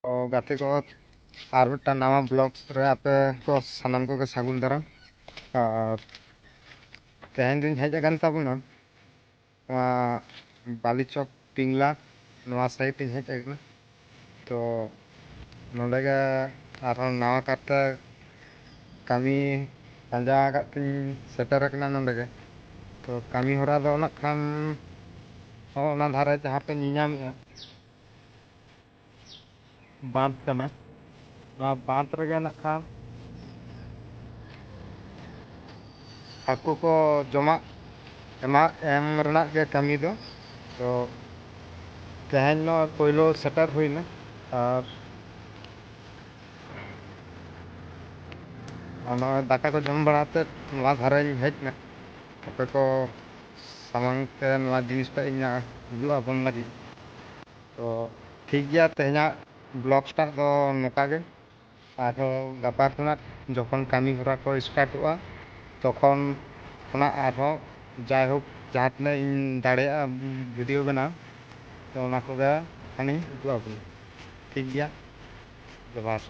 ᱚ ᱜᱟᱛᱮ ᱠᱚ ᱟᱨ ᱢᱤᱫᱴᱟᱝ ᱱᱟᱣᱟ ᱵᱞᱚᱜ ᱨᱮ ᱟᱯᱮ ᱠᱚ ᱥᱟᱱᱟᱢ ᱠᱚᱜᱮ ᱥᱟᱹᱜᱩᱱ ᱫᱟᱨᱟᱢ᱾ ᱟᱨ ᱛᱮᱦᱮᱧ ᱫᱩᱧ ᱦᱮᱡ ᱟᱠᱟᱱ ᱛᱟᱵᱚᱱᱟ ᱱᱚᱣᱟ ᱵᱟᱞᱤᱪᱚᱠ ᱴᱤᱝᱞᱟ ᱱᱚᱣᱟ ᱥᱟᱭᱤᱰ ᱤᱧ ᱦᱮᱡ ᱟᱠᱟᱱᱟ᱾ ᱛᱚ ᱱᱚᱸᱰᱮ ᱜᱮ ᱟᱨᱦᱚᱸ ᱱᱟᱣᱟ ᱠᱟᱨᱛᱮ ᱠᱟᱹᱢᱤ ᱯᱟᱸᱡᱟ ᱟᱠᱟᱫ ᱛᱤᱧ ᱥᱮᱴᱮᱨ ᱟᱠᱟᱱᱟ ᱱᱚᱸᱰᱮ ᱜᱮ᱾ ᱛᱚ ᱠᱟᱹᱢᱤ ᱦᱚᱨᱟ ᱫᱚ ᱱᱟᱜ ᱠᱷᱟᱱ ᱚᱱᱟ ᱫᱷᱟᱨᱮ ᱡᱟᱦᱟᱸ ᱯᱮ ᱧᱮᱧᱟᱢᱮᱫᱼᱟ ᱵᱟᱸᱫᱷ ᱠᱟᱱᱟ, ᱱᱚᱣᱟ ᱵᱟᱸᱫᱷ ᱨᱮᱜᱮ ᱱᱟᱜ ᱠᱷᱟᱱ ᱦᱟᱹᱠᱩ ᱠᱚ ᱡᱚᱢᱟᱜ ᱮᱢ ᱨᱮᱱᱟᱜ ᱜᱮ ᱠᱟᱹᱢᱤ ᱫᱚ᱾ ᱛᱚ ᱛᱮᱦᱮᱧ ᱱᱚᱜᱼᱚᱭ ᱯᱳᱭᱞᱳ ᱥᱮᱴᱮᱨ ᱦᱩᱭᱱᱟ ᱟᱨ ᱱᱚᱜᱼᱚᱭ ᱫᱟᱠᱟ ᱠᱚ ᱡᱚᱢ ᱵᱟᱲᱟ ᱠᱟᱛᱮᱫ ᱱᱚᱣᱟ ᱫᱷᱟᱨᱮᱧ ᱦᱮᱡ ᱮᱱᱟ ᱟᱯᱮ ᱠᱚ ᱥᱟᱢᱟᱝ ᱛᱮ ᱱᱚᱣᱟ ᱡᱤᱱᱤᱥᱴᱟᱜ ᱤᱧ ᱩᱫᱩᱜ ᱟᱵᱚᱱ ᱞᱟᱹᱜᱤᱫ᱾ ᱛᱚ ᱴᱷᱤᱠ ᱜᱮᱭᱟ, ᱛᱮᱦᱮᱧᱟᱜ ᱵᱞᱚᱜᱥᱴᱟᱜ ᱫᱚ ᱱᱚᱝᱠᱟ ᱜᱮ᱾ ᱟᱨᱦᱚᱸ ᱜᱟᱯᱟ ᱠᱷᱚᱱᱟᱜ ᱡᱚᱠᱷᱚᱱ ᱠᱟᱹᱢᱤ ᱦᱚᱨᱟ ᱠᱚ ᱥᱴᱟᱨᱴᱚᱜᱼᱟ ᱛᱚᱠᱷᱚᱱ ᱠᱷᱚᱱᱟᱜ ᱟᱨᱦᱚᱸ ᱡᱟᱭᱦᱳᱠ ᱡᱟᱦᱟᱸ ᱛᱤᱱᱟᱹᱜ ᱤᱧ ᱫᱟᱲᱮᱭᱟᱜᱼᱟ ᱵᱷᱤᱰᱤᱭᱳ ᱵᱮᱱᱟᱣ, ᱛᱚ ᱚᱱᱟ ᱠᱚᱜᱮ ᱠᱷᱟᱱᱤᱧ ᱩᱫᱩᱜ ᱟᱵᱚᱱᱟ᱾ ᱴᱷᱤᱠ ᱜᱮᱭᱟ, ᱡᱚᱦᱟᱨ᱾